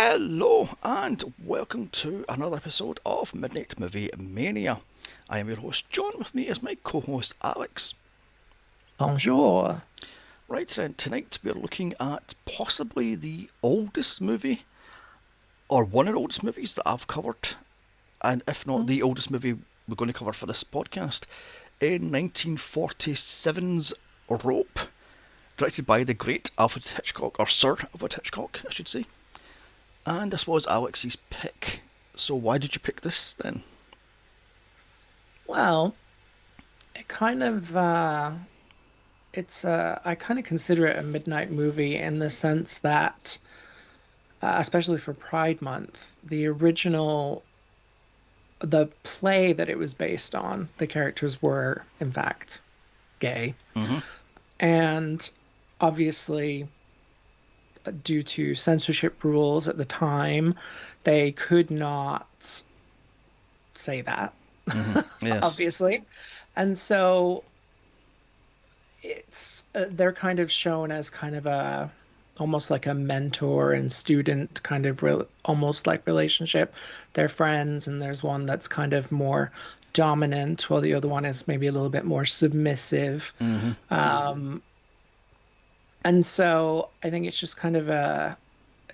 Hello and welcome to another episode of Midnight Movie Mania. I am your host John. With me is my co-host Alex. Bonjour. Right then, tonight we are looking at possibly the oldest movie, or one of the oldest movies that I've covered, and if not the oldest movie we're going to cover for this podcast, in 1947's Rope, directed by the great Alfred Hitchcock, or Sir Alfred Hitchcock, I should say. And this was Alex's pick. So why did you pick this then? Well, it kind of I kind of consider it a midnight movie in the sense that especially for Pride Month, the play that it was based on, the characters were in fact gay. Mm-hmm. And obviously due to censorship rules at the time, they could not say that, Mm-hmm. Yes. obviously. And so it's they're kind of shown as kind of a almost like a mentor and student kind of almost like relationship. They're friends, and there's one that's kind of more dominant, while the other one is maybe a little bit more submissive. Mm-hmm. Um, and so I think it's just kind of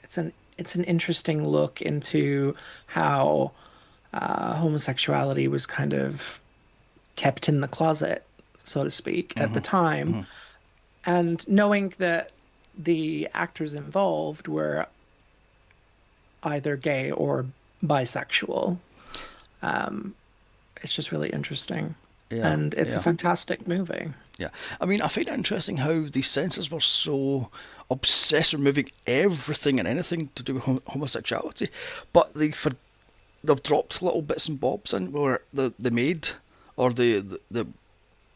it's an interesting look into how homosexuality was kind of kept in the closet, so to speak, at Mm-hmm. the time. Mm-hmm. And knowing that the actors involved were either gay or bisexual, um, it's just really interesting. Yeah. And it's a Yeah. fantastic movie. Yeah. I mean, I find it interesting how the censors were so obsessed with removing everything and anything to do with homosexuality, but they've dropped little bits and bobs in where the maid or the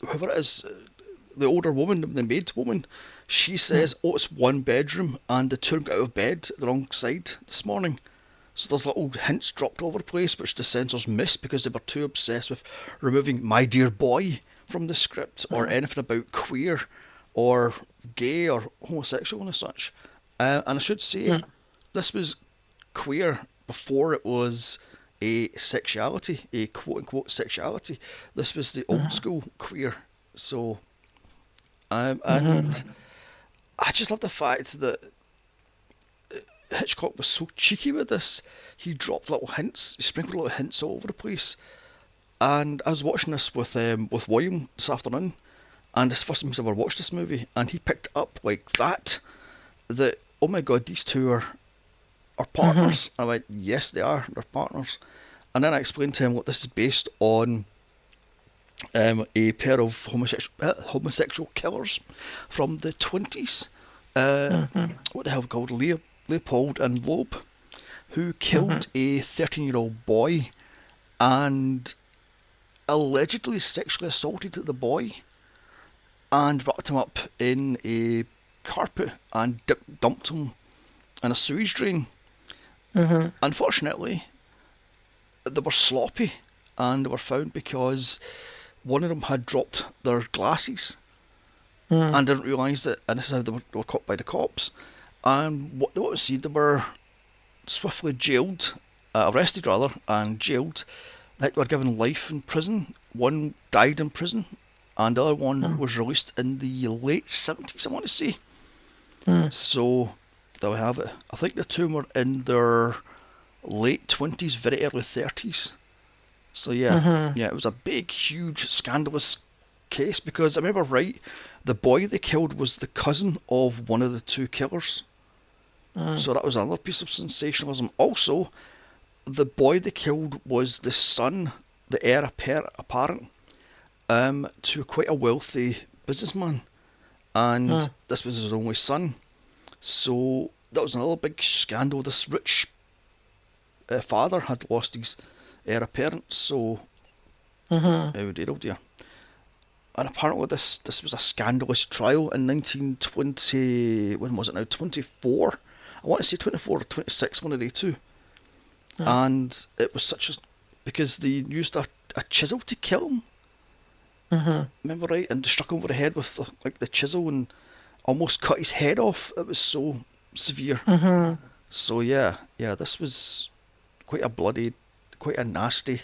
whoever it is, the older woman, the maid woman, she Mm, says, "Oh, it's one bedroom," and the two got out of bed the wrong side this morning. So there's little hints dropped over the place which the censors missed because they were too obsessed with removing "my dear boy" from the script or mm, anything about queer or gay or homosexual and such. And I should say, mm, this was queer before it was a sexuality, a quote unquote sexuality. This was the old mm, school queer. So, and mm, I just love the fact that Hitchcock was so cheeky with this. He dropped little hints, he sprinkled little hints all over the place. And I was watching this with William this afternoon, and it's the first time he's ever watched this movie, and he picked up like that. That, oh my god, these two are mm, partners. And I went, yes, they are. They're partners. And then I explained to him what this is based on, a pair of homosexual killers from the 20s. Uh, mm, what the hell called? Leopold and Loeb, who mm, killed a 13-year-old boy and allegedly sexually assaulted the boy and wrapped him up in a carpet and dumped him in a sewage drain. mm, Unfortunately, they were sloppy and they were found because one of them had dropped their glasses mm, and didn't realise that, and this is how they were caught by the cops. And what was see, they were swiftly jailed, arrested rather, and jailed. They were given life in prison. One died in prison, and the other one mm, was released in the late 70s, I want to say. mm, So, there we have it. I think the two were in their late 20s, very early 30s. So yeah, mm, yeah, it was a big, huge, scandalous case because I remember right, the boy they killed was the cousin of one of the two killers. mm, So that was another piece of sensationalism. Also, the boy they killed was the son, the heir apparent, to quite a wealthy businessman, and mm, this was his only son. So that was another big scandal. This rich father had lost his heir apparent. So mm, oh dear, oh dear. And apparently this was a scandalous trial in 1920. When was it now? 24. I want to say 24 or 26, one of the two. mm, And it was such a because they used a chisel to kill him. mm, Remember right? And struck him over the head with like the chisel and almost cut his head off. It was so severe. mm. So yeah, this was quite a bloody, quite a nasty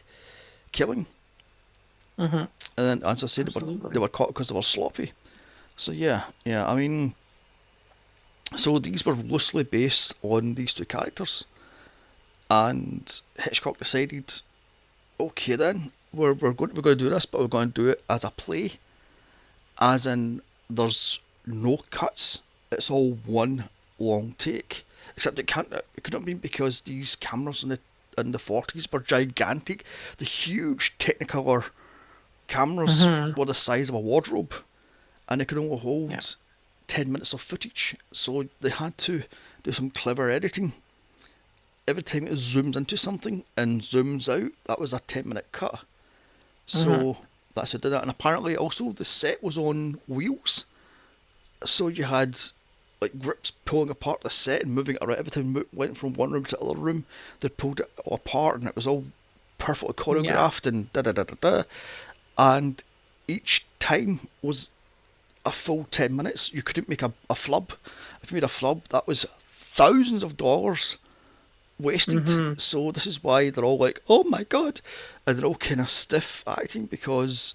killing. Hmm. And then, as I said, they Absolutely. were caught because they were sloppy. So yeah. I mean, so these were loosely based on these two characters, and Hitchcock decided, okay then, we're going to do this, but we're going to do it as a play, as in there's no cuts. It's all one long take. Except it couldn't be because these cameras in the 40s were gigantic. The huge Technicolor cameras Hmm. were the size of a wardrobe, and they could only Yeah. hold 10 minutes of footage. So they had to do some clever editing. Every time it zooms into something and zooms out, that was a 10-minute cut. Hmm. So that's how they did that. And apparently, also, the set was on wheels. So you had like grips pulling apart the set and moving it around. Every time it went from one room to the other room, they pulled it all apart, and it was all perfectly Yeah. choreographed and da da da da da. And each time was a full 10 minutes. You couldn't make a flub. If you made a flub, that was thousands of dollars wasted. Hmm. So this is why they're all like, oh my god. And they're all kind of stiff acting because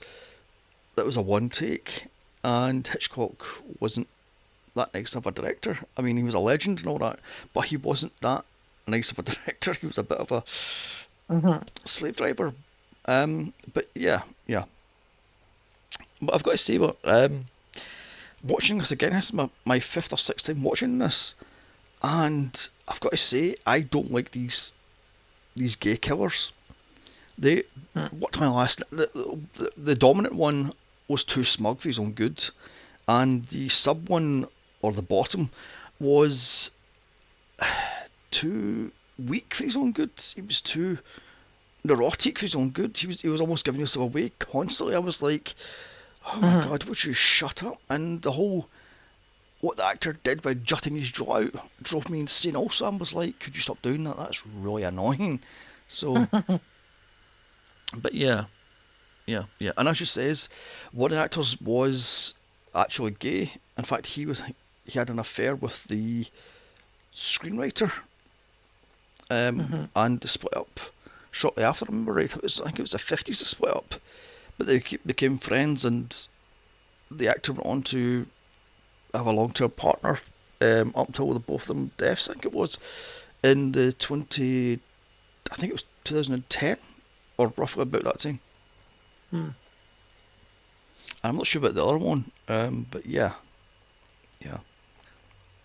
that was a one take. And Hitchcock wasn't that nice of a director. I mean, he was a legend and all that, but he wasn't that nice of a director. He was a bit of a Hmm. slave driver. But yeah. But I've got to say, what watching this again, this is my fifth or sixth time watching this, and I've got to say, I don't like these gay killers. They what my last the dominant one was too smug for his own good, and the sub one or the bottom was too weak for his own good. He was too neurotic for his own good. He was almost giving himself away constantly. I was like, oh my Hmm. god, would you shut up? And the whole what the actor did by jutting his jaw out drove me insane. Also, I was like, could you stop doing that? That's really annoying. So, but yeah. And as you says, one of the actors was actually gay. In fact, he had an affair with the screenwriter, Hmm. and they split up shortly after. I remember right. I think it was the 50s they split up, but they became friends, and the actor went on to have a long-term partner up until the both of them deaths. I think it was in the 20. I think it was 2010 or roughly about that time. I'm not sure about the other one, but yeah.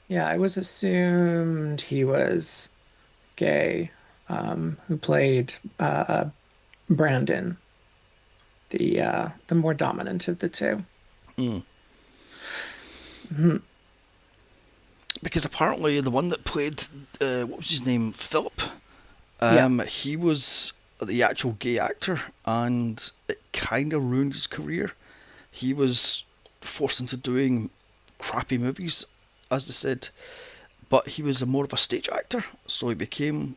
Yeah, I was assumed he was gay, who played Brandon, the more dominant of the two. Mm. Mhm. Because apparently the one that played, what was his name, Philip, Yeah. he was the actual gay actor, and it kind of ruined his career. He was forced into doing crappy movies, as they said, but he was more of a stage actor, so he became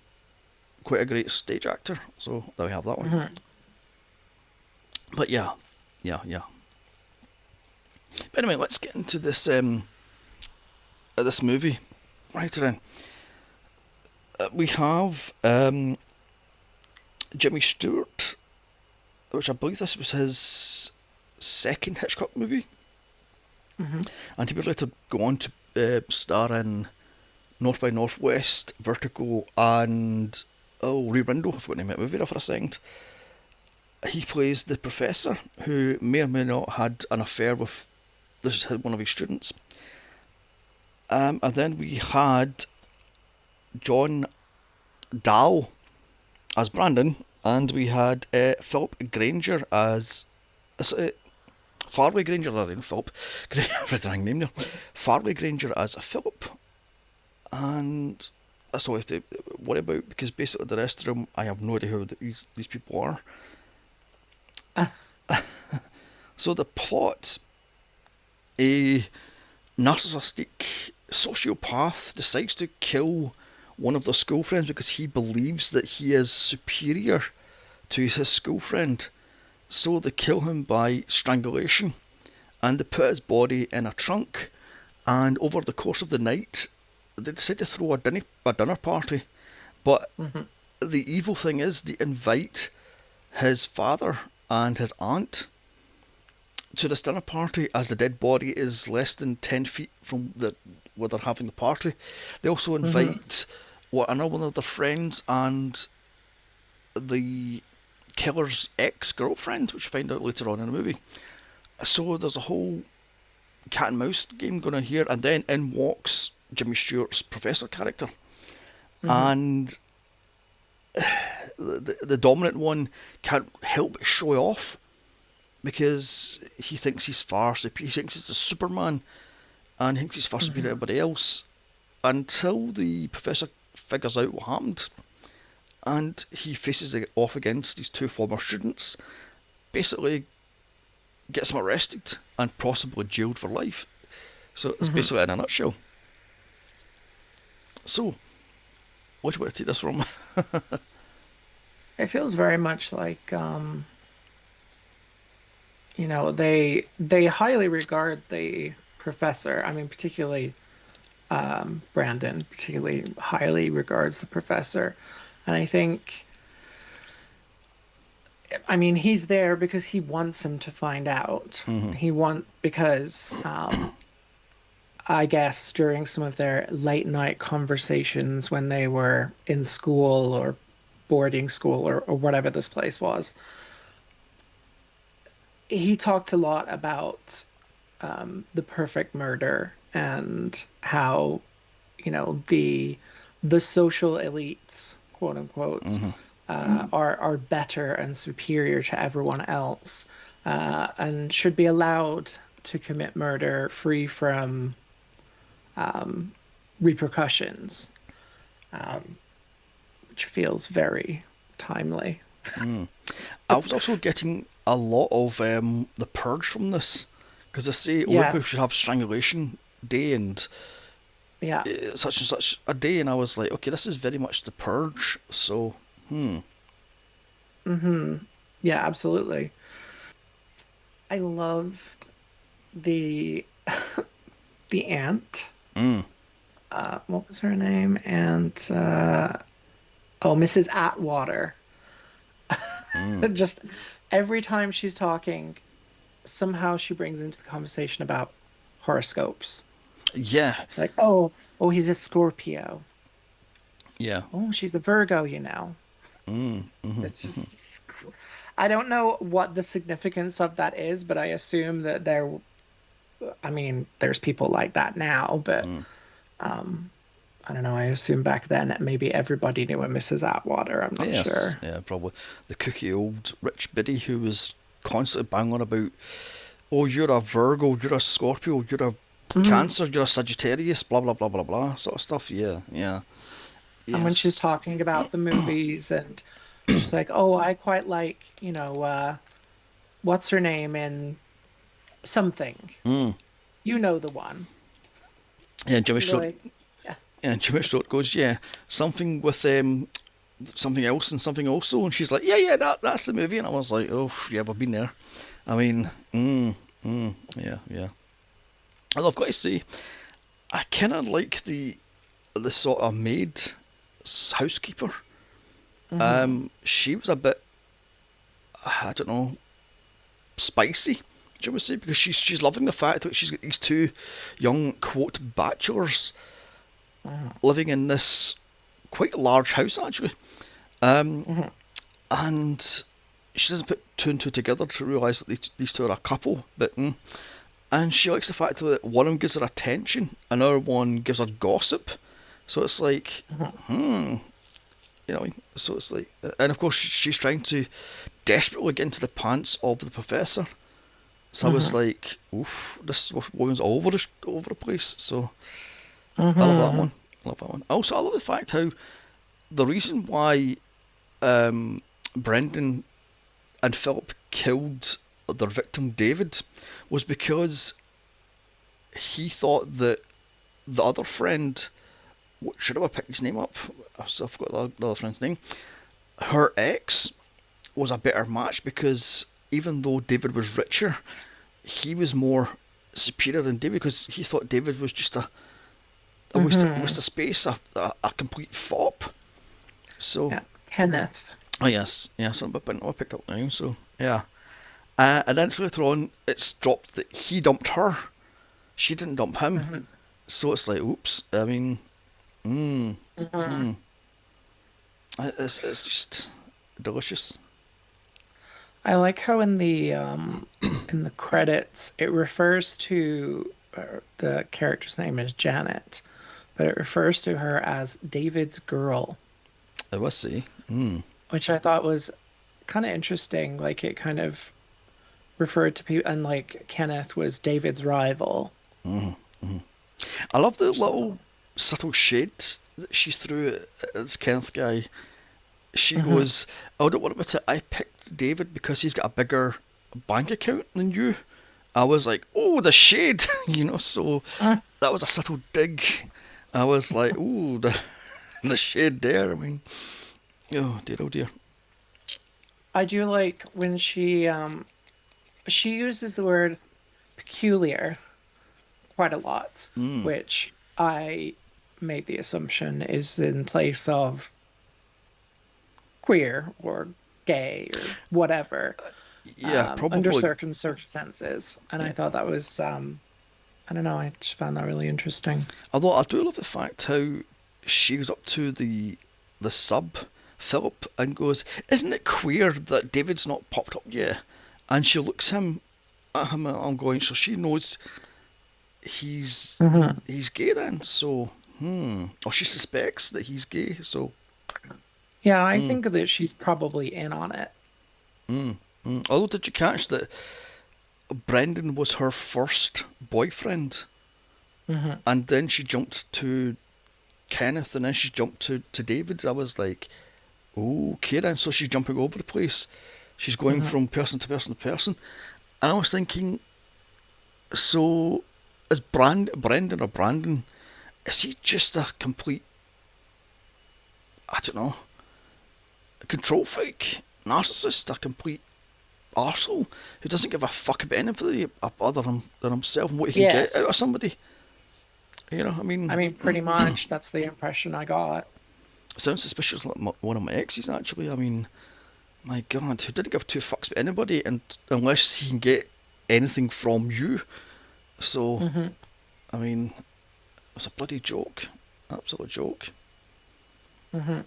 quite a great stage actor. So there we have that one. Mhm. But yeah. But anyway, let's get into this movie. Right then, we have Jimmy Stewart, which I believe this was his second Hitchcock movie, Mhm. and he would later go on to star in North by Northwest, Vertigo, and Rear Window. I forgot the name of that movie there for a second. He plays the professor who may or may not had an affair with one of his students. And then we had John Dahl as Brandon, and we had Philip Granger as Farley Granger. I didn't Philip. I read the wrong name there. Farley Granger as a Philip, and that's all I have to worry about because basically the rest of them I have no idea who these people are. So the plot: a narcissistic sociopath decides to kill one of their school friends because he believes that he is superior to his school friend. So they kill him by strangulation and they put his body in a trunk. And over the course of the night, they decide to throw a dinner party, but Hmm. the evil thing is they invite his father and his aunt to this dinner party as the dead body is less than 10 feet from the where they're having the party. They also Hmm. invite another one of their friends and the killer's ex-girlfriend, which you find out later on in the movie. So there's a whole cat and mouse game going on here, and then in walks Jimmy Stewart's professor character, Hmm. and the dominant one can't help but show off because he thinks he's far superior. He thinks he's the Superman, and he thinks he's far superior to Hmm. everybody else until the professor figures out what happened, and he faces it off against these two former students. Basically, gets them arrested and possibly jailed for life. So it's Hmm. basically in a nutshell. So, what do you want to take this from? It feels very much like they highly regard the professor. I mean, particularly Brandon particularly highly regards the professor. And I think, I mean, he's there because he wants him to find out. Mm-hmm. Because I guess during some of their late night conversations when they were in school or boarding school or whatever this place was, he talked a lot about the perfect murder and how, the social elites, quote unquote, Mm-hmm. are better and superior to everyone else, and should be allowed to commit murder free from um, repercussions, um, which feels very timely. Mm. I was also getting a lot of the purge from this because they say, "Oh, maybe we should have Yes. strangulation day and Yeah. such and such a day," and I was like, "Okay, this is very much the purge." So, hmm. Hmm. Yeah, absolutely. I loved the the aunt. Mm. What was her name? And oh, Mrs. Atwater. Mm. Just every time she's talking, somehow she brings into the conversation about horoscopes. Yeah. She's like, oh, he's a Scorpio. Yeah. Oh, she's a Virgo, you know. Mm. Mm-hmm. It's Mm-hmm. just, I don't know what the significance of that is, but I assume that I mean, there's people like that now, but Mm. um, I don't know. I assume back then maybe everybody knew a Mrs. Atwater. I'm not Yes. sure. Yeah. Probably the kooky old rich biddy who was constantly banging on about, "Oh, you're a Virgo, you're a Scorpio, you're a Mhm. Cancer, you're a Sagittarius, blah blah blah blah blah," sort of stuff. Yeah. Yeah. And when Yes. she's talking about the movies and she's like, "Oh, I quite like, what's her name in something. Mm. You know the one." Yeah. Jimmy And they're Stewart. like, "Yeah." And Jimmy Stewart goes, "Yeah, something with something else and something also," and she's like, "Yeah, yeah, that's the movie," and I was like, "Oh, yeah, we've been there." I mean, yeah, yeah. Although I've got to say, I kind of like the sort of maid housekeeper. Hmm. She was a bit, I don't know, spicy, shall we say, because she's loving the fact that she's got these two young quote bachelors Hmm. living in this quite large house actually. Um, Hmm. and she doesn't put two and two together to realise that these two are a couple, but and she likes the fact that one of them gives her attention, another one gives her gossip. So it's like, Hmm. hmm, you know. So it's like, and of course she's trying to desperately get into the pants of the professor. So I was Hmm. like, oof, this woman's all over the place. So I love that Hmm. one. I love that one. Also, I love the fact how the reason why um, Brendan and Philip killed their victim David was because he thought that the other friend, should have picked his name up? I still forgot the other friend's name. Her ex was a better match because even though David was richer, he was more superior than David because he thought David was just was Hmm. the space a complete fop. So, Yeah. Kenneth. oh yes, yes, I picked up now. So yeah, and then later on, it's dropped that he dumped her. She didn't dump him. Hmm. So it's like, oops. I mean, mm, Hmm. mm. It's just delicious. I like how in the credits it refers to the character's name is Janet, but it refers to her as David's girl, I will say. Mm, which I thought was kind of interesting. Like it kind of referred to people, and like Kenneth was David's rival. mm, mm. I love the little So, subtle shade that she threw at this Kenneth guy. She mhm. goes, "Oh, don't worry about it. I picked David because he's got a bigger bank account than you." I was like, "Oh, the shade," So Uh, that was a subtle dig. I was like, "Ooh, the shade there." I mean, oh dear, oh dear. I do like when she uses the word peculiar quite a lot, Mm. which I made the assumption is in place of queer or gay or whatever, Yeah, under probably. certain circumstances. And Yeah. I thought that was, I don't know, I just found that really interesting. Although I do love the fact how she goes up to the sub Philip and goes, "Isn't it queer that David's not popped up yet?" And she looks him at him and I'm going, so she knows he's Hmm. he's gay then. So or she suspects that he's gay. So Yeah, I hmm, think that she's probably in on it. hmm, hmm. Although, did you catch that Brendan was her first boyfriend, Hmm. and then she jumped to Kenneth, and then she jumped to David? I was like, okay then. So she's jumping over the place. She's going Hmm. from person to person to person. And I was thinking, so is Brendan or Brandon? Is he just a complete, I don't know, a control freak, narcissist, a complete arsehole who doesn't give a fuck about anybody other than himself and what he can get out Yes. of somebody? I I mean, mean, pretty much that's the impression I got. it sounds suspicious like one of my exes actually. I mean, my God, who didn't give two fucks about anybody and unless he can get anything from you. So, Hmm. I mean, it was a bloody joke, absolute joke. Hmm.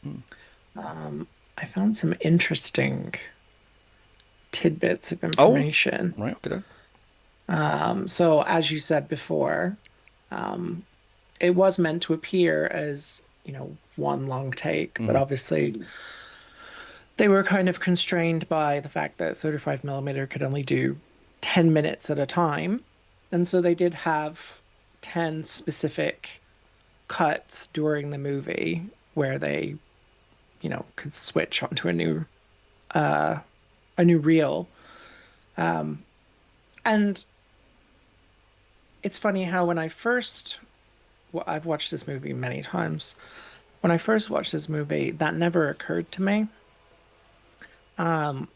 Mm. I found some interesting tidbits of Oh, information. right, okay then. So as you said before, um, it was meant to appear as, one long take, but Mm-hmm. obviously they were kind of constrained by the fact that 35 millimeter could only do 10 minutes at a time. And so they did have 10 specific cuts during the movie where they, could switch onto uh a new reel. Um, and it's funny how when I first well, I've watched this movie many times. When I first watched this movie, that never occurred to me. Um,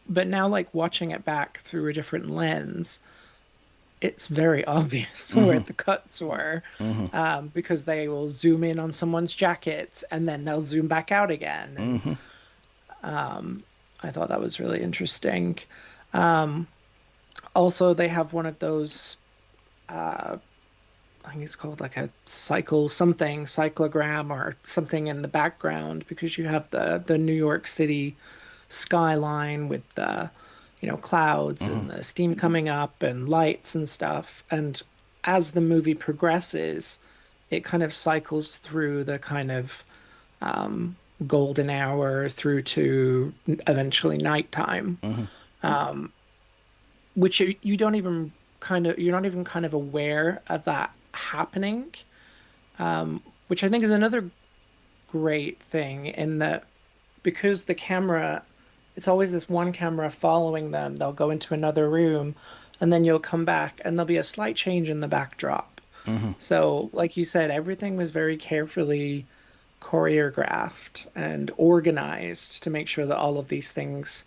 but now, like watching it back through a different lens, it's very obvious where Mm-hmm. the cuts were, Mm-hmm. because they will zoom in on someone's jacket and then they'll zoom back out again. And Mm-hmm. I thought that was really interesting. Um, Also, they have one of those. Uh, I think it's called like a cyclogram or something in the background because you have the New York City skyline with the, clouds Mm-hmm. and the steam coming up and lights and stuff. And as the movie progresses, it kind of cycles through the kind of golden hour through to eventually nighttime, Mm-hmm. which you don't even you're not even kind of aware of that happening, which I think is another great thing in that because the camera, it's always this one camera following them. They'll go into another room and then you'll come back and there'll be a slight change in the backdrop. Mm-hmm. So, like you said, everything was very carefully choreographed and organized to make sure that all of these things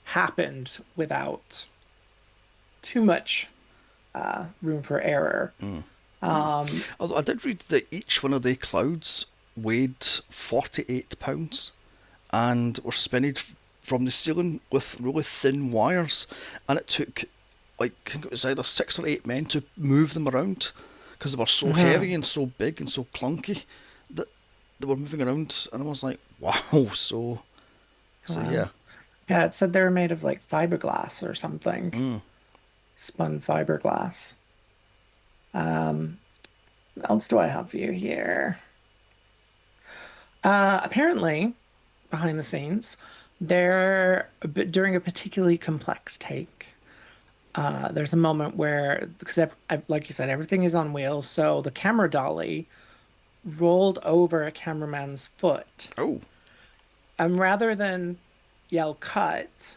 happened without too much room for error. Although I did read that each one of the clouds weighed 48 pounds and were suspended from the ceiling with really thin wires, and it took like I think it was either 6 or 8 men to move them around because they were so heavy Mhm. and so big and so clunky that they were moving around, and I was like, wow. So yeah. Wow. Yeah, it said they were made of like fiberglass or something. Mm. Spun fiberglass. Um, what else do I have for you here? Apparently, behind the scenes, during a particularly complex take. There's a moment where, because like you said, everything is on wheels, so the camera dolly rolled over a cameraman's foot, Oh. and rather than yell cut,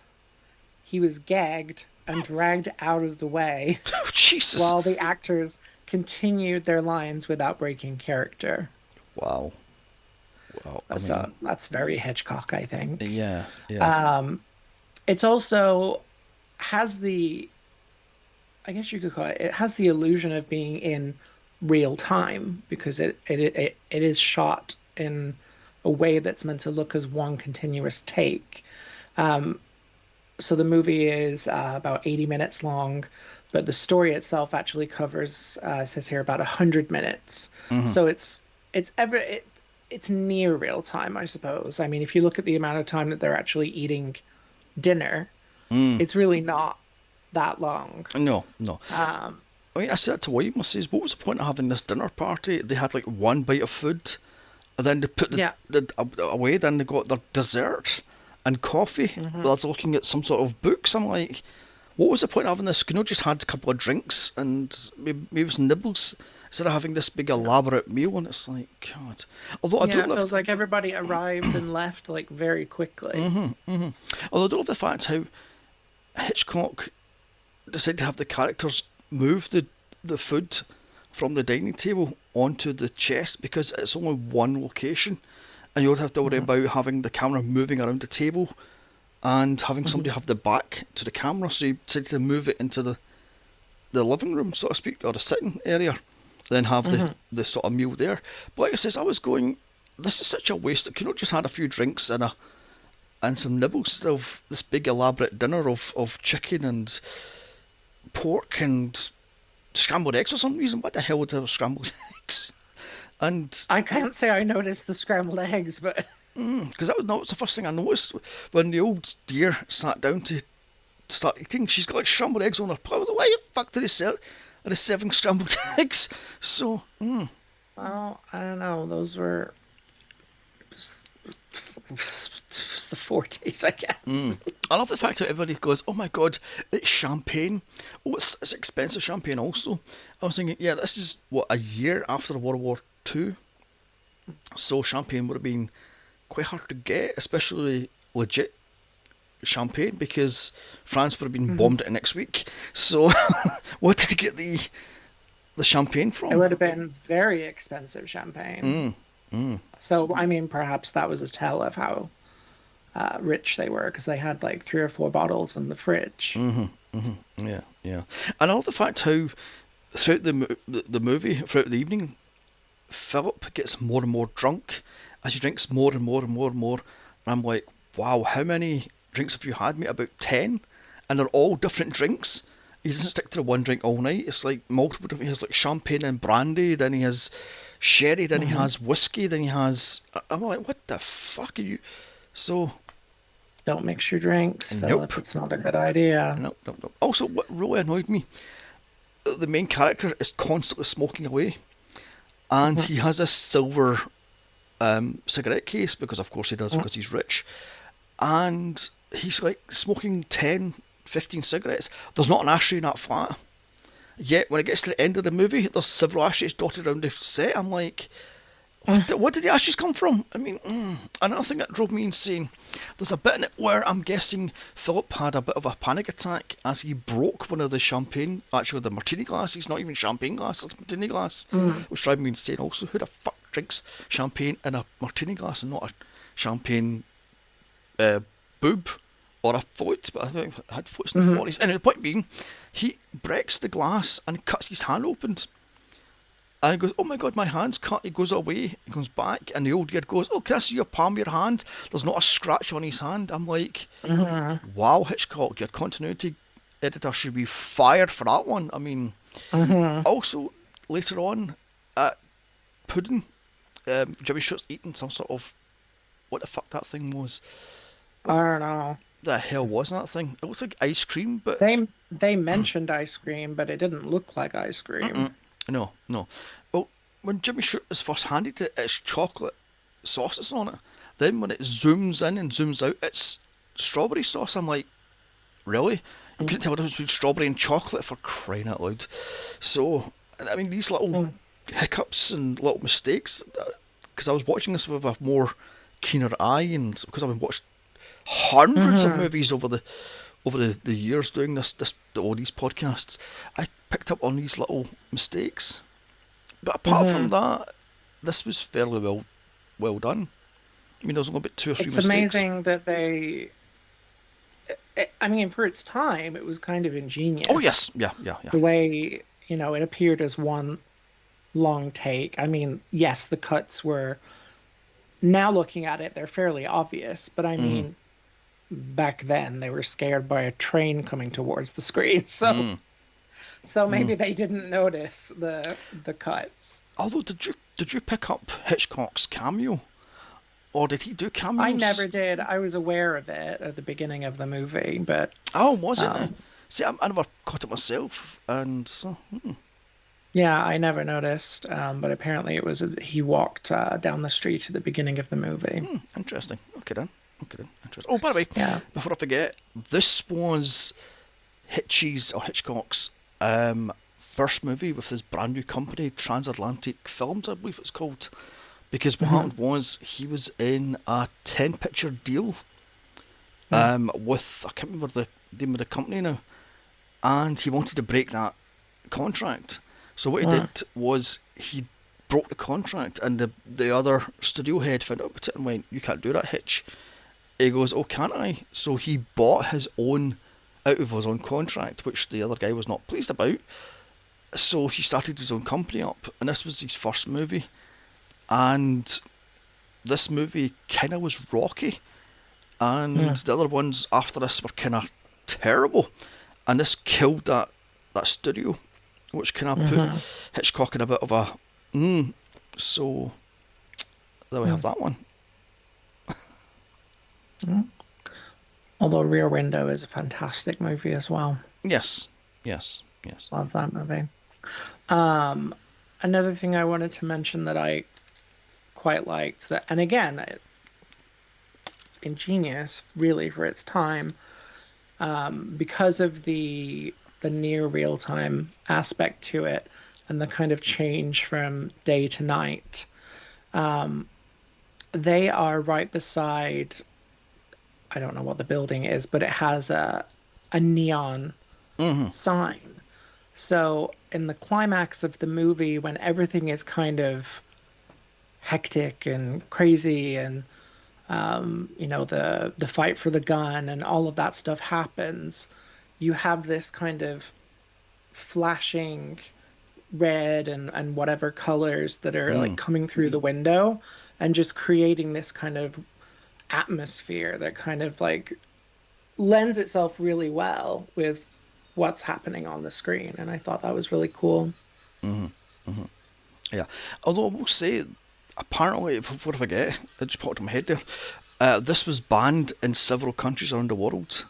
he was gagged and dragged out of the way Oh, Jesus. while the actors continued their lines without breaking character. Wow. Wow. I mean, So that's very Hitchcock, I think. yeah, yeah. Um, it's also has the, I guess you could call it, it has the illusion of being in real time because it is shot in a way that's meant to look as one continuous take. Um, so the movie is about 80 minutes long, but the story itself actually covers, says here, about 100 minutes. Hmm. So it's near real time, I suppose. I mean, if you look at the amount of time that they're actually eating dinner, Mm. it's really not that long. No, no. Um, I mean, I said to William, I says, what was the point of having this dinner party? They had like one bite of food, and then they put yeah. away. Then they got their dessert and coffee. Hmm. While I was looking at some sort of books. I'm like, what was the point of having this? Could you not just had a couple of drinks and maybe some nibbles instead of having this big Yeah. elaborate meal? And it's like, God. Although I Yeah, don't it love, feels like everybody arrived and left like very quickly. although I don't love the fact how Hitchcock decided to have the characters move the food from the dining table onto the chest because it's only one location, and you don't have to worry Hmm. about having the camera moving around the table and having somebody Hmm. have the back to the camera. So you decided to move it into the living room, so to speak, or the sitting area, then have Hmm. the sort of meal there. But like I says, I was going, this is such a waste. Could you not just had a few drinks and some nibbles instead of this big elaborate dinner of chicken and pork and scrambled eggs for some reason. What the hell would have scrambled eggs? And I can't say I noticed the scrambled eggs, but because that was the first thing I noticed when the old dear sat down to start eating. She's got like scrambled eggs on her plate. I was like, why the fuck did they sell? Are they serving scrambled eggs? So, well, I don't know. Those were the 40s, I guess. I love the fact that everybody goes, "Oh my god, it's champagne! Oh, it's expensive champagne." Also, I was thinking, yeah, this is what a year after World War Two, so champagne would have been quite hard to get, especially legit champagne, because France would have been Hmm. bombed the next week. So, where did you get the champagne It from? would have been very expensive champagne. Mm, mm, So, I mean, perhaps that was a tell of how rich they were because they had like three or four bottles in the fridge. yeah, yeah. And I love the fact how throughout the movie, throughout the evening, Philip gets more and more drunk as he drinks more and more and more and more. And I'm like, wow, how many drinks have you had, mate? About 10? And they're all different drinks. He doesn't stick to the one drink all night. It's like multiple different. He has like champagne and brandy, then he has sherry, then he Hmm. has whiskey, then he has. I'm like, what the fuck are you? So, Don't mix your drinks, nope. Philip. It's not a good idea. Nope, nope, nope. Also, what really annoyed me, the main character is constantly smoking away. And Mhm. he has a silver cigarette case because of course he does because he's rich, and he's like smoking 10, 15 cigarettes. There's not an ashtray in that flat, yet when it gets to the end of the movie there's several ashtrays dotted around the set. I'm like, what did the ashes come from? I mean, another thing that drove me insane, there's a bit in it where I'm guessing Philip had a bit of a panic attack as he broke one of the champagne, actually the martini glasses, not even champagne glass, it's martini glass, Mm. which drove me insane also. Who the fuck drinks champagne in a martini glass and not a champagne uh, boob or a flute? But I think I had flutes in the Hmm. 40s. And the point being, he breaks the glass and cuts his hand open And he goes, "Oh my god, my hand's cut." He goes away, he comes back, and the old kid goes, "Oh, can I see your palm of your hand?" There's not a scratch on his hand. I'm like, Hmm. wow, Hitchcock, your continuity editor should be fired for that one. I mean, Hmm. also later on, at Pudding, Jimmy Short's eating some sort of what the fuck that thing was. I What don't know. the hell was that thing? It looked like ice cream, but They mentioned ice cream, but it didn't look like ice cream. mm-mm, no, no. Well, when Jimmy Short is first handed it, it's chocolate sauces on it. Then when it zooms in and zooms out, it's strawberry sauce. I'm like, really? You couldn't tell the difference between strawberry and chocolate for crying out loud. So, I mean, these little Mm-hmm. hiccups and little mistakes, because I was watching this with a more keener eye, and because I've been watched hundreds of Hmm. movies over the years doing all these podcasts, I picked up on these little mistakes. But apart from Hmm. that, this was fairly well done. I mean, there was only about two or three It's mistakes. amazing that I mean, for its time, it was kind of Oh ingenious. yes, yeah, yeah, yeah. The way, it appeared as one long take. I mean, yes, the cuts were, now looking at it, they're fairly obvious, but I Mm-hmm. mean, back then they were scared by a train coming towards the screen. So, Mm, so mm. maybe they didn't notice the cuts. Although, did you pick up Hitchcock's cameo, or did he do I cameos? never did. I was aware of it at the beginning of the movie, but Oh, was it? um See, I never caught it myself, and so yeah, I never noticed. But apparently it was he walked down the street at the beginning of the movie. interesting. Okay then. Okay then. Interesting. Oh, by the way, Yeah. before I forget, this was Hitchcock's first movie with his brand new company, Transatlantic Films, I believe it's called. Because what Hmm. happened was he was in a 10 picture deal Hmm. with, I can't remember the name of the company now, and he wanted to break that contract. So what he Hmm. did was he broke the contract, and the other studio head found out about it and went, "You can't do that, Hitch." He goes, "Oh, can't I?" So he bought his own out of his own contract, which the other guy was not pleased about. So he started his own company up, and this was his first movie. And this movie kind of was rocky, and Hmm. the other ones after this were kind of terrible. And this killed that studio, which kind of put Hmm. Hitchcock in a bit of a mm. So there we have Hmm. that one. Hmm. Although Rear Window is a fantastic movie as well. Yes, yes, yes. Love that movie. Um, Another thing I wanted to mention that I quite liked that, and again, ingenious really for its time, because of the near real time aspect to it and the kind of change from day to night. They are right beside, I don't know what the building is, but it has a neon Mm-hmm. sign. So in the climax of the movie, when everything is kind of hectic and crazy and the fight for the gun and all of that stuff happens, you have this kind of flashing red and whatever colors that are like Mm, coming through the window and just creating this kind of atmosphere that kind of like lends itself really well with what's happening on the screen. And I thought that was really cool. mm-hmm, mm-hmm. Yeah. Although I will say, apparently, before I forget, it just popped in my head there. This was banned in several countries around the world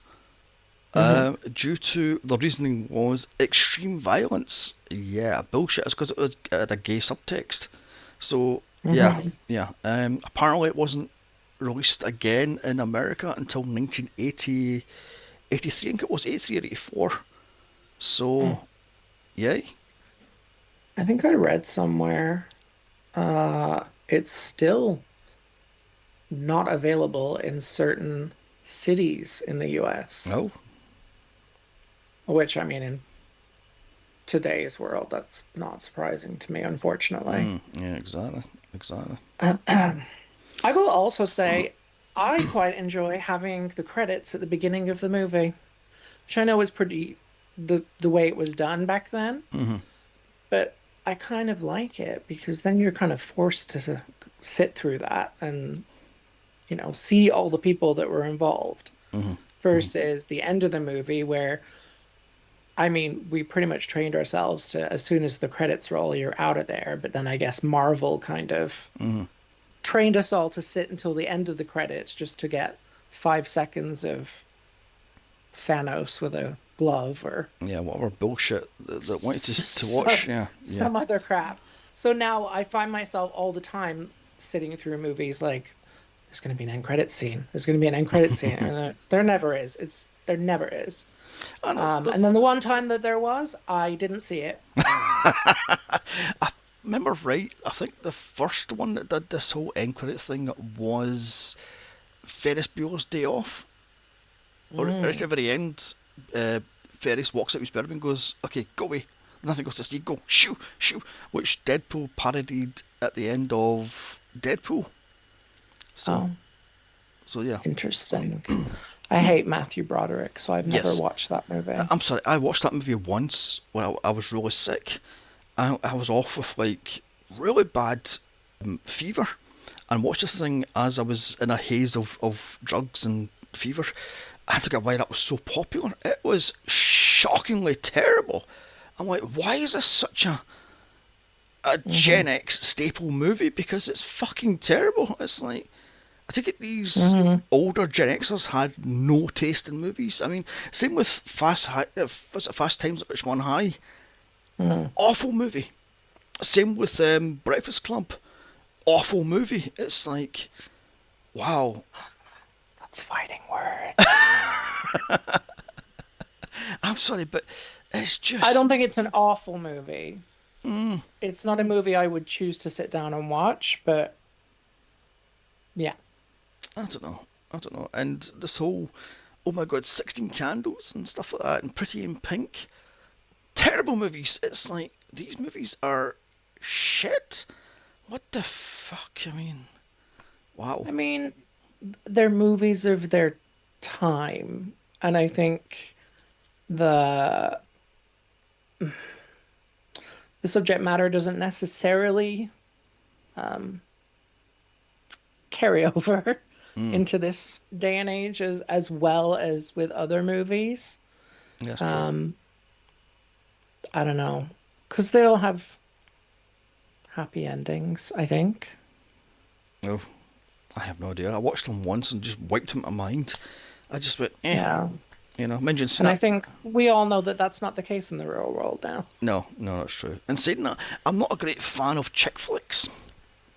Hmm. due to the reasoning was extreme violence. Yeah, bullshit. It's because it had a gay subtext. So yeah, Hmm. yeah. Apparently, it wasn't released again in America until 1980, 83. I think it was 83 or 84. So yeah. I think I read somewhere it's still not available in certain cities in the US, Oh. which I mean, in today's world, that's not surprising to me, unfortunately. Yeah. Exactly. Exactly. I will also say I quite enjoy having the credits at the beginning of the movie, which I know was pretty the way it was done back then, Mm-hmm. but I kind of like it because then you're kind of forced to sit through that and, see all the people that were involved Hmm. Hmm. versus the end of the movie where, I mean, we pretty much trained ourselves to as soon as the credits roll, you're out of there. But then I guess Marvel kind of Hmm. trained us all to sit until the end of the credits just to get 5 seconds of Thanos with a glove or Yeah, whatever bullshit that wanted to watch. some Yeah, yeah. some other crap. So now I find myself all the time sitting through movies like there's going to be an end credit scene. There's going to be an end credit scene, and there never is. There never is. I know. And then the one time that there was, I didn't see it. I remember right. I think the first one that did this whole end credit thing was Ferris Bueller's Day Off. Or right Mm. at the very end, uh, Ferris walks out with Spider-Man and goes, "Okay, go away." Nothing goes to see. Go, shoo, shoo. Which Deadpool parodied at the end of Deadpool. So, Oh, so yeah. interesting. I hate Matthew Broderick, so I've never Yes. watched that movie. I'm sorry. I watched that movie once when I was really sick. I was off with like really bad fever, and watched this thing as I was in a haze of drugs and fever. I forget why that was so popular. It was shockingly terrible. I'm like, why is this such a Hmm. Gen X staple movie? Because it's fucking terrible. It's like, I take it these Hmm. older Gen Xers had no taste in movies. I mean, same with was it Fast Times at Ridgemont High? Hmm. Awful movie. Same with Breakfast Club. Awful movie. It's like, wow. That's fighting words. I'm sorry, but it's I just, don't think it's an awful movie. mm, It's not a movie I would choose to sit down and watch, but yeah. I don't know. I don't know. And this whole, oh my god, 16 Candles and stuff like that, and Pretty in Pink. Terrible movies. It's like, these movies are shit. What the fuck? I mean, wow. I mean, they're movies of their time, and I think the the subject matter doesn't necessarily um, carry over Mm, into this day and age as well as with other movies. that's true. Um, I don't know, because they all have happy endings, I think. Oh, I have no idea. I watched them once and just wiped them out of my mind. I just went, eh. Yeah. Mentioned And I Snap. think we all know that that's not the case in the real world now. No, no, that's true. And saying that, I'm not a great fan of chick flicks.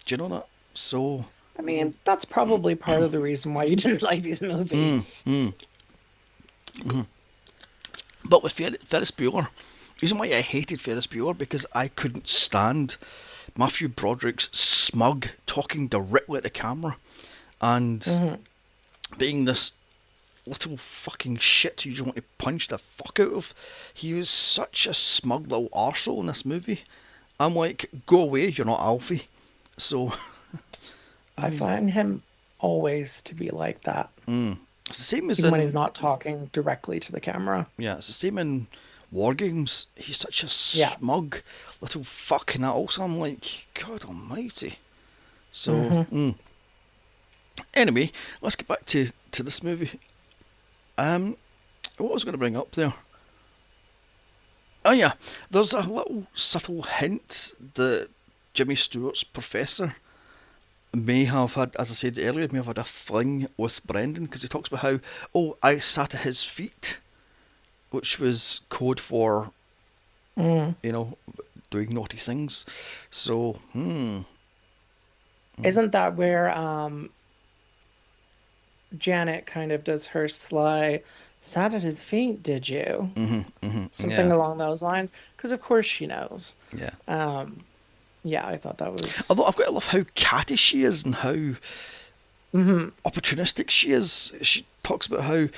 Do you know that? So, I mean, that's probably part of the reason why you didn't like these mm, movies. mm. But with Ferris Bueller, the reason why I hated Ferris Bueller because I couldn't stand Matthew Broderick's smug talking directly at the camera and Hmm. being this little fucking shit you just want to punch the fuck out of. He was such a smug little arsehole in this movie. I'm like, go away, you're not Alfie. So, I I mean, find him always to be like that, it's the same as even when he's in, not talking directly to the camera. yeah, it's the same in War Games. He's such a Yeah. smug little fuck, and that also I'm like, God Almighty. So, Hmm. anyway, let's get back to this movie. Um, what was I going to bring up there? Oh yeah, there's a little subtle hint that Jimmy Stewart's professor may have had, as I said earlier, may have had a fling with Brendan because he talks about how, oh, I sat at his feet, which was code for, Mm. you know, doing naughty things. So, Isn't that where Janet kind of does her sly, sat at his feet, did you? Something yeah, along those lines. Because of course she knows. yeah. Um, yeah, I thought that was. Although I've got to love how catty she is and how Hmm. opportunistic she is. She talks about how,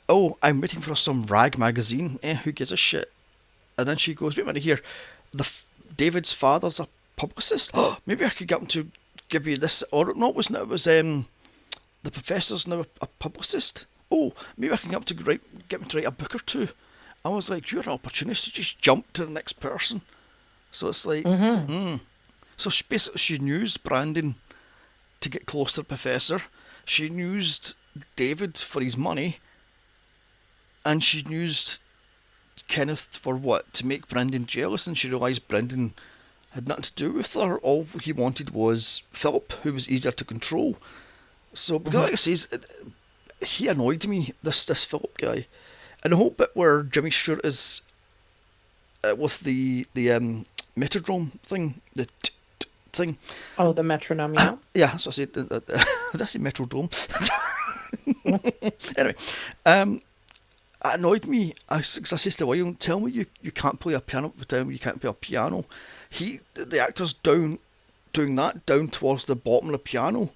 oh, I'm waiting for some rag magazine. Who gives a shit? And then she goes, wait a minute here. David's father's a publicist. Oh, maybe I could get him to give you this. Or no, it wasn't. It was the professor's now a publicist. Oh, maybe I can get him to write a book or two. I was like, you're an opportunist. You just jump to the next person. So it's like, Mm-hmm. hmm. So basically, she used Brandon to get close to the professor. She used David for his money, and she used Kenneth for what? To make Brandon jealous, and she realised Brandon had nothing to do with her. All he wanted was Philip, who was easier to control. So, because Mm-hmm. like I says, he annoyed me. This Philip guy, and the whole bit where Jimmy Stewart is with the metrodrome thing, the thing. Oh, the metronome, yeah. Yeah, that's what I said. Did I say metrodome? Anyway, um, it annoyed me. I says to William, tell me you can't play a piano, tell me you can't play a piano. The actor's doing that down towards the bottom of the piano.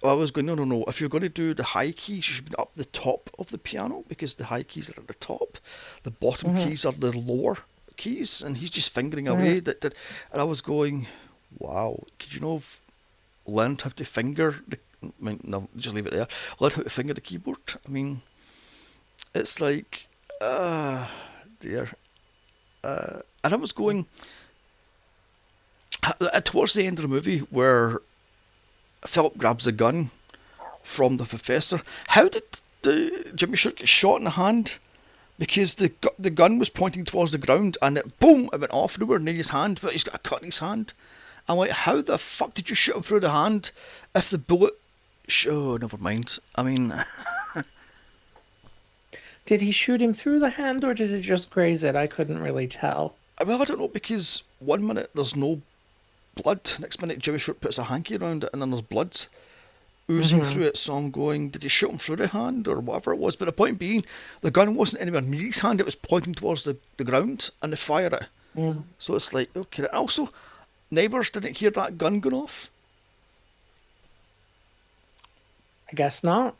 I was going, no, no, no. If you're going to do the high keys, you should be up the top of the piano because the high keys are at the top. The bottom Mm-hmm. keys are the lower keys, and he's just fingering Mm-hmm. away. And I was going, wow, could you know have learned how to finger the. I mean, no, just leave it there. Learn how to finger the keyboard. I mean, it's like, ah, dear. And I was going towards the end of the movie where Philip grabs a gun from the professor. How did the Jimmy Stewart get shot in the hand? Because the gun was pointing towards the ground and it boom, it went off nowhere near his hand, but he's got a cut in his hand. I'm like, how the fuck did you shoot him through the hand if the bullet? Oh, never mind. I mean, Did he shoot him through the hand or did it just graze it? I couldn't really tell. well, I don't know because one minute there's no blood, next minute Jimmy Stewart puts a hanky around it and then there's blood oozing Mm-hmm. through it. So I'm going, did he shoot him through the hand or whatever it was? But the point being, the gun wasn't anywhere near his hand, it was pointing towards the ground and they fired it. Mm. So it's like, okay. Also, neighbours didn't hear that gun going off. I guess not.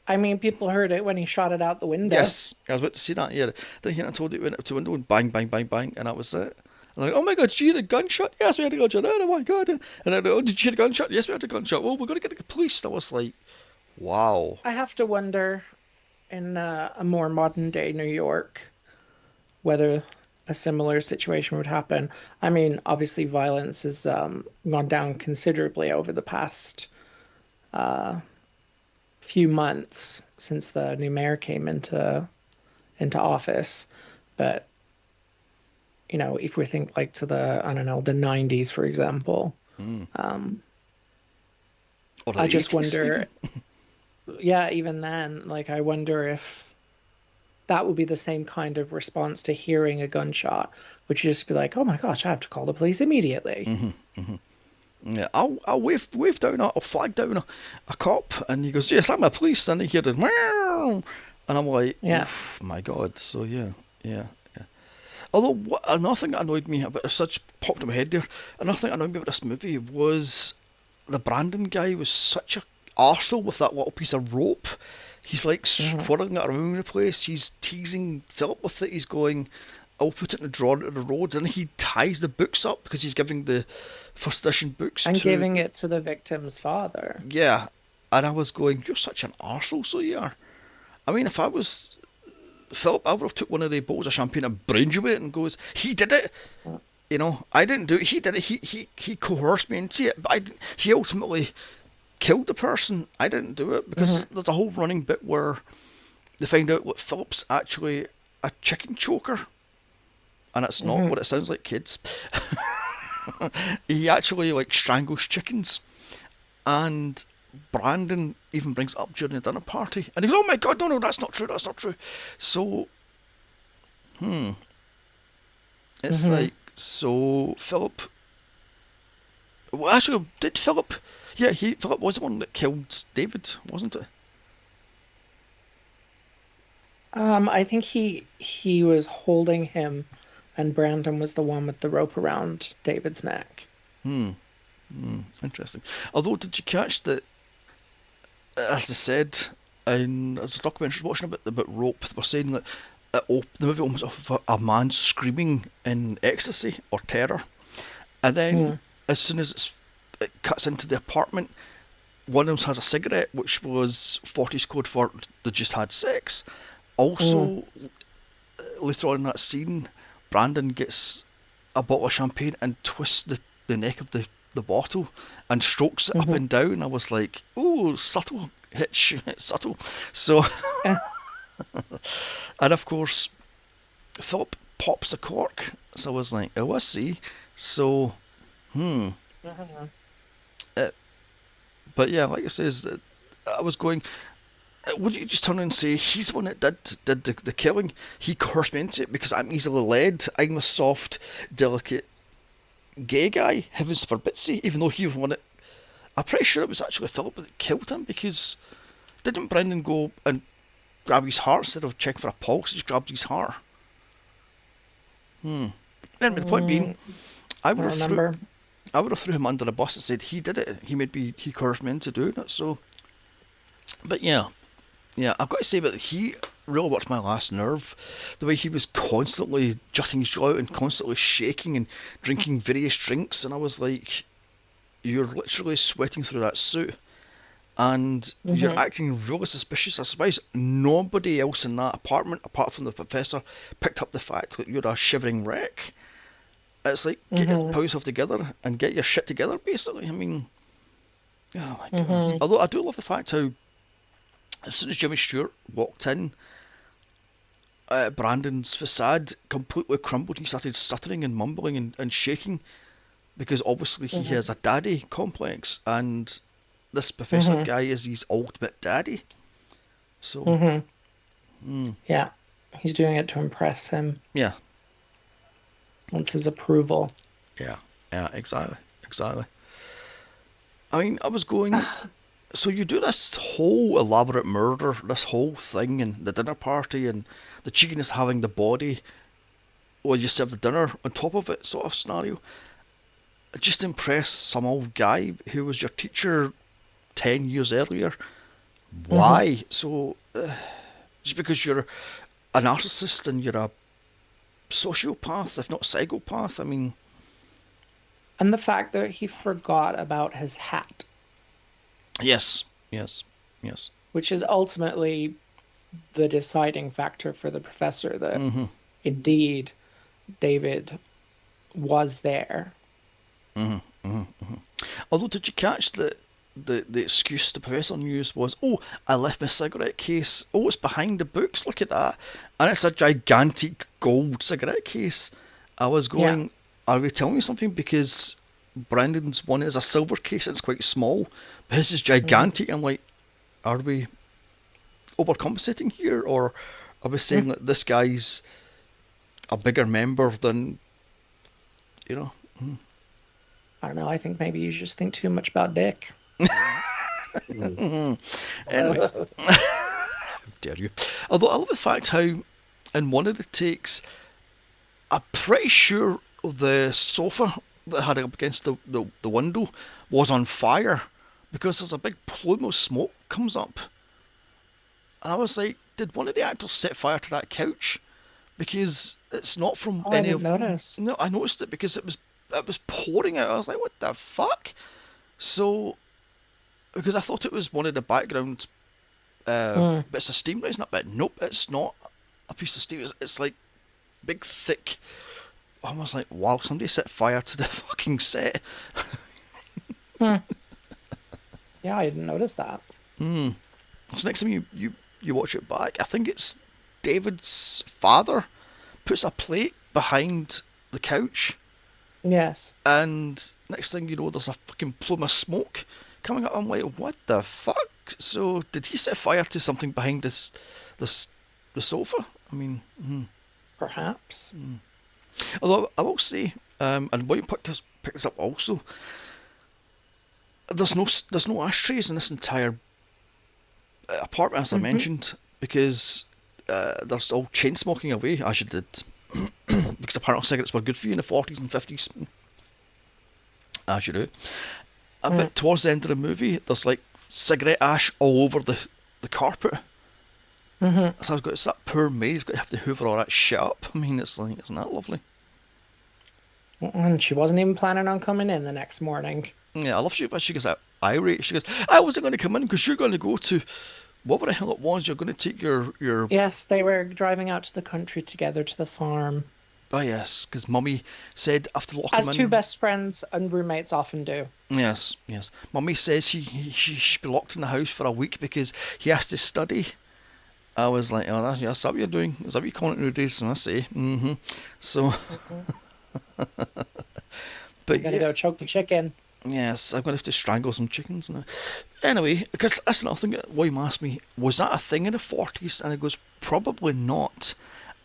I mean, people heard it when he shot it out the window. Yes, I was about to see that. Yeah, then he told it went up to the window and bang, bang, bang, bang, and that was it. I'm like, oh my god, did you hear a gunshot? Yes, we had a gunshot. Oh my god. And then, oh, did you hear a gunshot? Yes, we had a gunshot. Well, we're going to get the police. And I was like, wow. I have to wonder in a more modern day New York whether a similar situation would happen. I mean, obviously, violence has gone down considerably over the past few months since the new mayor came into office. But if we think like to the I don't know the 90s, for example, Mm. um, Or the I just 80s, wonder, even. yeah, even then, like I wonder if that would be the same kind of response to hearing a gunshot, which you just be like, oh my gosh, I have to call the police immediately. Yeah, I'll wave down, I'll flag down a cop, and he goes, yes, I'm a police, and he hear the meow, and I'm like, Yeah. oof, my god. So yeah, yeah. Although another thing that annoyed me about such popped in my head there, another thing that annoyed me about this movie was the Brandon guy was such a arsehole with that little piece of rope. He's like Hmm. swirling it around the place. He's teasing Philip with it. He's going, I'll put it in the drawer at the road. And he ties the books up because he's giving the first edition books And to. giving it to the victim's father. Yeah. And I was going, you're such an arsehole, so you are. I mean, if I was Philip, I would have took one of the bottles of champagne and brained you with it and goes, he did it. I didn't do it. He did it. He coerced me into it. But he ultimately killed the person. I didn't do it because Hmm. there's a whole running bit where they find out what Philip's actually a chicken choker, and it's not Hmm. what it sounds like, kids. He actually like strangles chickens, and Brandon even brings it up during the dinner party, and he goes, "Oh my god, no, no, that's not true. That's not true." So, hmm, it's Hmm. like so Philip. Well, actually, did Philip? Yeah, Philip was the one that killed David, wasn't it? I think he was holding him, and Brandon was the one with the rope around David's neck. Hmm. Interesting. Although, did you catch that? As I said, in as a documentary watching about rope, they were saying that the movie opens off with a man screaming in ecstasy or terror, and then Mm. as soon as it cuts into the apartment, one of them has a cigarette, which was 40's code for they just had sex. Mm. Also, later on in that scene, Brandon gets a bottle of champagne and twists the neck of the bottle and strokes it up Hmm. and down. I was like, oh, subtle hitch, subtle. So, Yeah. and of course, Philip pops a cork. So I was like, oh, I see. So, hmm. Mhm. Uh, but yeah, like I says, I was going. Would you just turn and say he's the one that did the killing? He coerced me into it because I'm easily led. I'm a soft, delicate gay guy. Heavens forbid, even though he was one that I'm pretty sure it was actually Philip that killed him because didn't Brendan go and grab his heart instead of checking for a pulse? He just grabbed his heart. Hmm. Anyway, the point being, Mm, I I would don't have threw remember. I would have threw him under the bus and said he did it. He coerced me into doing it. So, but yeah, yeah, I've got to say that he really worked my last nerve. The way he was constantly jutting his jaw out and constantly shaking and drinking various drinks, and I was like, you're literally sweating through that suit. And you're Hmm. acting really suspicious. I suppose nobody else in that apartment, apart from the professor, picked up the fact that you're a shivering wreck. It's like, Hmm. pull yourself together and get your shit together, basically. I mean, oh my god. Hmm. Although I do love the fact how, as soon as Jimmy Stewart walked in, Brandon's facade completely crumbled. He started stuttering and mumbling and shaking because obviously he has Hmm. a daddy complex, and this professor Hmm. guy is his ultimate daddy. So, Hmm. mm, Yeah, he's doing it to impress him. yeah, Wants his approval. yeah, yeah, exactly, exactly. I mean, I was going. So you do this whole elaborate murder, this whole thing, and the dinner party, and the cheekiness of having the body, or you serve the dinner on top of it, sort of scenario. Just impress some old guy who was your teacher 10 years earlier. Hmm. Why? So just because you're a narcissist and you're a sociopath, if not psychopath. I mean, And the fact that he forgot about his hat, yes, yes, yes. which is ultimately the deciding factor for the professor that Mm-hmm. indeed David was there. Mm-hmm. Mm-hmm. Although, did you catch that the excuse the professor used was, "Oh, I left my cigarette case. Oh, it's behind the books. Look at that, and it's a gigantic gold cigarette case." I was Yeah. going, "Are we telling me something?" Because Brandon's one is a silver case and it's quite small, but his is Hmm. gigantic. I'm like, are we overcompensating here, or are we saying that this guy's a bigger member than you know? Mm. I don't know. I think maybe you just think too much about Dick. Anyway, dare you? Although I love the fact how, in one of the takes, I'm pretty sure the sofa that had up against the window was on fire because there's a big plume of smoke comes up. And I was like, did one of the actors set fire to that couch? Because it's not from Oh, I any didn't of. notice. No, I noticed it because it was pouring out. I was like, what the fuck? So because I thought it was one of the background Mm. bits of steam rising up, but nope, it's not a piece of steam. It's like big, thick. I was like, wow, somebody set fire to the fucking set. Hmm. Yeah, I didn't notice that. Hmm. So next time you watch it back, I think it's David's father puts a plate behind the couch, Yes. and next thing you know, there's a fucking plume of smoke coming up. I'm like, what the fuck? So did he set fire to something behind this the sofa? I mean, Perhaps. although I will say, and what you picked this up also, there's no ashtrays in this entire apartment as I Hmm. mentioned because they're still chain smoking away as you did because apparently cigarettes were good for you in the 40s and 50s as you do. Mm. But towards the end of the movie, there's like cigarette ash all over the carpet. Hmm. So I've got it's that poor maid's got to have to hoover all that shit up. I mean, it's like, isn't that lovely? And she wasn't even planning on coming in the next morning. Yeah, I love she, but she gets that irate. She goes, I wasn't going to come in because you're going to go to whatever the hell it was. You're going to take your Yes, they were driving out to the country together to the farm. Oh yes, because Mummy said after lock him As two in. best friends and roommates often do. Yes, yes. Mummy says he should be locked in the house for a week because he has to study. I was like, oh, that's what you're doing. Is that what you're calling it nowadays? And I say, mm-hmm. So, Mhm. You're but gonna yeah, go choke the chicken. yes, I'm going to have to strangle some chickens now. Anyway, because that's another thing that William asked me, was that a thing in the 40s? And he goes, probably not.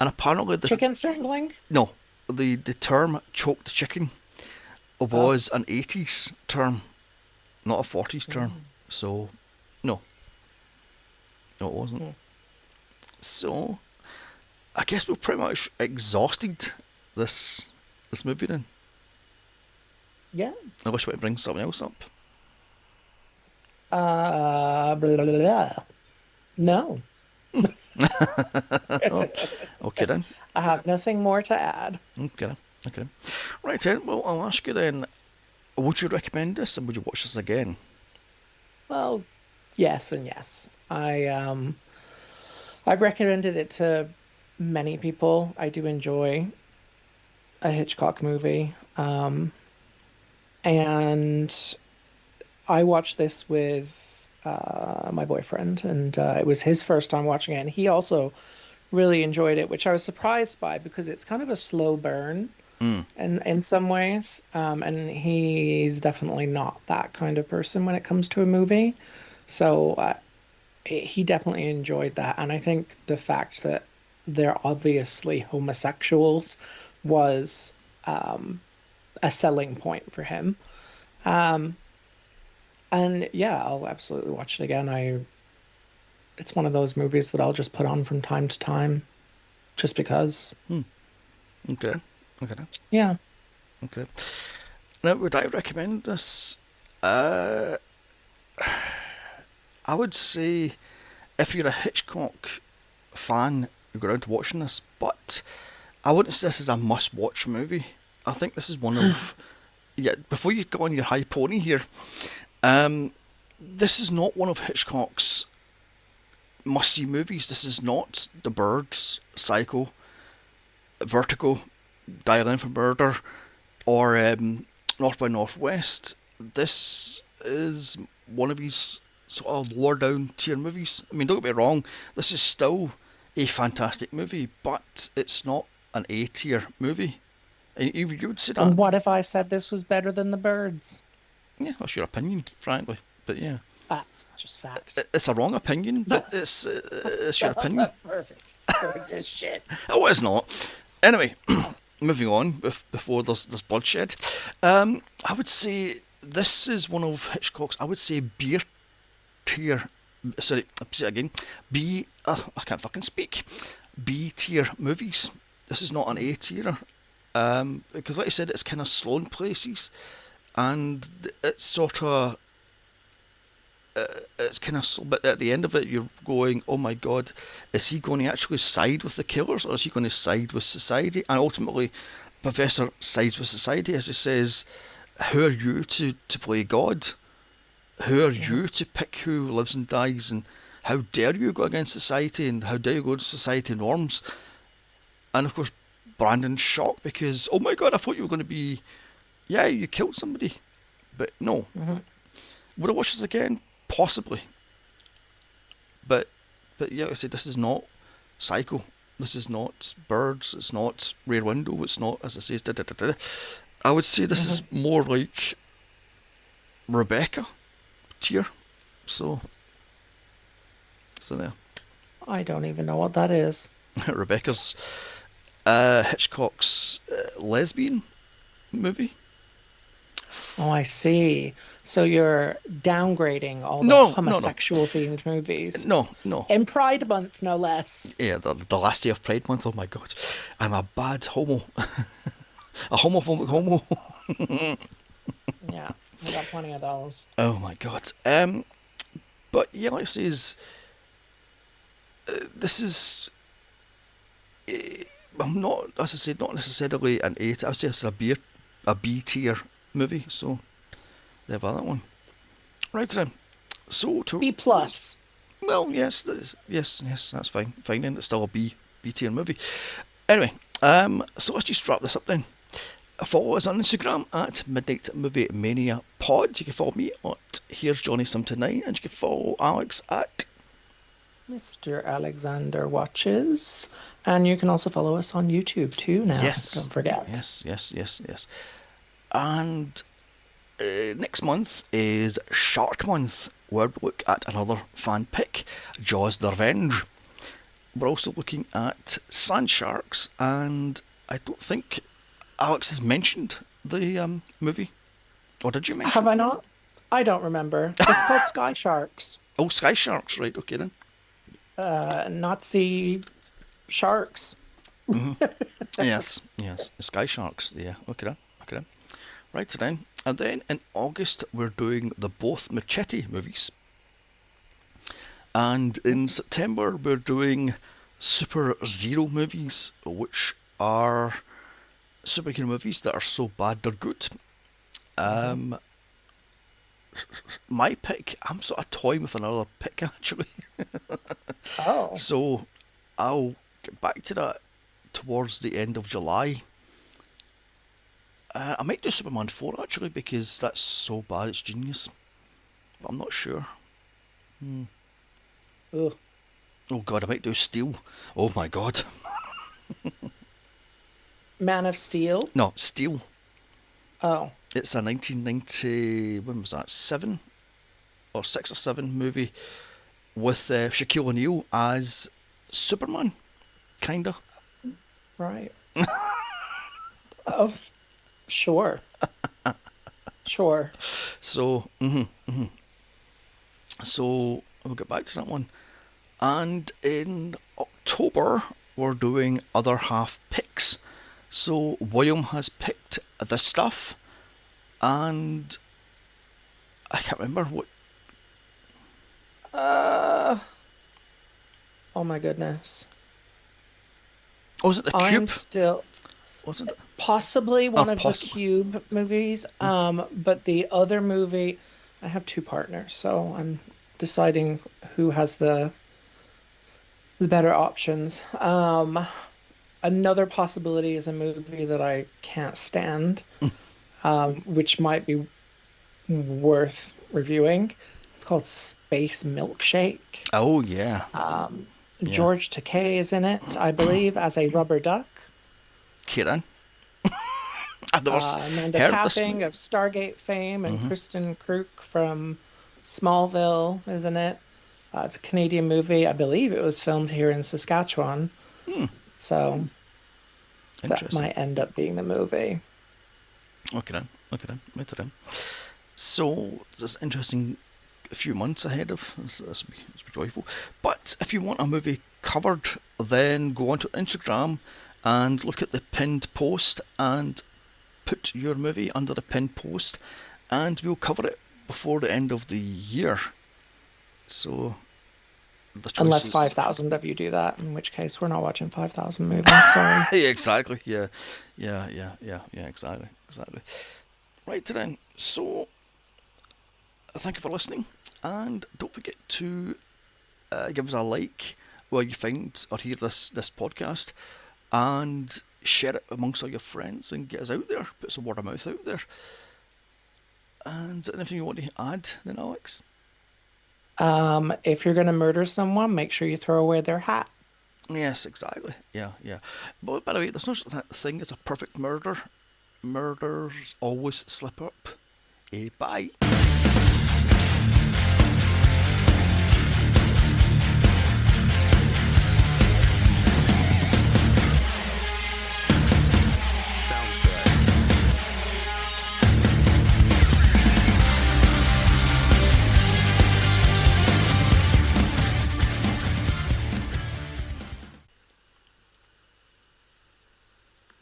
And apparently, Chicken strangling? no, the term choked chicken Oh. was an 80s term, not a 40s term. Mm. So, no, no, it wasn't. Mm. So, I guess we've pretty much exhausted this movie then. Yeah. I wish we could bring something else up. Blah, blah, blah. No. Oh, okay then. I have nothing more to add. Okay then. Okay. Right then. Well, I'll ask you then. Would you recommend this, and would you watch this again? Well, yes and yes. I've recommended it to many people. I do enjoy a Hitchcock movie. And I watched this with my boyfriend, and it was his first time watching it, and he also really enjoyed it, which I was surprised by because it's kind of a slow burn Mm. in some ways. And he's definitely not that kind of person when it comes to a movie. So he definitely enjoyed that. And I think the fact that they're obviously homosexuals was a selling point for him. Um, and yeah, I'll absolutely watch it again. It's one of those movies that I'll just put on from time to time just because. Hmm. Okay. Okay. Yeah. Okay. Now, would I recommend this? Uh, I would say if you're a Hitchcock fan, you go around to watching this, but I wouldn't say this is a must-watch movie. I think this is one of yeah. Before you go on your high pony here, um, this is not one of Hitchcock's must-see movies. This is not The Birds, Psycho, Vertigo, Dial M for Murder, or North by Northwest. This is one of his sort of lower down tier movies. I mean, don't get me wrong, this is still a fantastic movie, but it's not an A tier movie. And you would say that. And what if I said this was better than The Birds? Yeah, that's your opinion, frankly. But yeah, That's just fact. it's a wrong opinion, but it's your opinion. Perfect. Birds is shit. Oh, it's not. Anyway, Oh, moving on before there's bloodshed. I would say this is one of Hitchcock's. I would say beer tier. Sorry, I'll say it again. B. I can't fucking speak. B tier movies. This is not an A tier. Because like I said, it's kind of slow in places, and it's sort of it's kind of slow. But at the end of it, you're going, "Oh my God, is he going to actually side with the killers, or is he going to side with society?" And ultimately, Professor sides with society, as he says, "Who are you to play God? Who are mhm. you to pick who lives and dies? And how dare you go against society? And how dare you go to society norms?" And of course, Brandon's shocked because, "Oh my God, I thought you were going to be, yeah, you killed somebody." But no. Mhm. Would I watch this again? Possibly. But yeah, like I said, this is not Psycho. This is not Birds. It's not Rear Window. It's not, as I say, da da da da. I would say this is Mhm. more like Rebecca tier. So there. I don't even know what that is. Rebecca's Hitchcock's lesbian movie. Oh, I see. So you're downgrading all the No, no, no, homosexual themed movies. no, no. In Pride Month, no less. Yeah, the last day of Pride Month. Oh my God, I'm a bad homo, a homophobic homo. Yeah, we got plenty of those. Oh my God. But yeah, like I say, this is. Uh, I'm not, as I said, not necessarily an A. I would say it's a B tier movie. So there have that one. Right then. So to B plus. well, yes, yes, yes, that's fine. Fine then. It's still a B tier movie. Anyway, So let's just wrap this up then. Follow us on Instagram at Midnight Movie Mania Pod. You can follow me at Here's Johnny Some Tonight, and you can follow Alex at Mr. Alexander Watches. And you can also follow us on YouTube too now. Yes, Don't forget. yes. And next month is Shark Month, where we look at another fan pick, Jaws the Revenge. We're also looking at sand sharks, and I don't think Alex has mentioned the movie. Or did you mention Have it? I not? I don't remember. It's called Sky Sharks. Oh, Sky Sharks, right, okay then. Nazi sharks. Yes, Sky Sharks, yeah, okay then. Right, so then. And then in August, we're doing the both Machete movies. And in September, we're doing Super Zero movies, which are superhero movies that are so bad they're good. Mhm. Um, my pick, I'm sort of toying with another pick actually. Oh, So I'll get back to that towards the end of July. I might do Superman 4 actually because that's so bad it's genius. But I'm not sure. Hmm. ugh. Oh god, I might do Steel. Oh my god. Man of Steel. No, Steel. Oh, It's a 1990, when was that, 7 or 6 or 7 movie with Shaquille O'Neal as Superman, kinda. right. Oh, sure. Sure. So, so we'll get back to that one. And in October, we're doing other half picks. So William has picked the stuff, and I can't remember what. Uh, oh my goodness. Oh, was it the I'm Cube? still Wasn't it? possibly Oh, one of the possibly. Cube movies. But the other movie, I have two partners, so I'm deciding who has the better options. Another possibility is a movie that I can't stand, which might be worth reviewing. It's called Space Milkshake. Oh yeah, Um, yeah. George Takei is in it, I believe, as a rubber duck. Kieran, I've never Amanda heard of this Tapping movie. of Stargate fame and Hmm. Kristen Kruk from Smallville, isn't it? It's a Canadian movie. I believe it was filmed here in Saskatchewan. Hmm. So that Interesting. might end up being the movie. Okay then, right then. So there's interesting a few months ahead of this will be joyful. But if you want a movie covered, then go onto Instagram and look at the pinned post and put your movie under the pinned post, and we'll cover it before the end of the year. So the Unless choices. 5,000 of you do that, in which case we're not watching 5,000 movies. Sorry. Yeah, exactly. Yeah. Exactly. Right then. So thank you for listening, and don't forget to give us a like where you find or hear this podcast, and share it amongst all your friends and get us out there. Put some word of mouth out there. And anything you want to add, then Alex? If you're gonna murder someone, make sure you throw away their hat. Yes, exactly. Yeah. But by the way, there's no such thing as a perfect murder. Murders always slip up. Bye.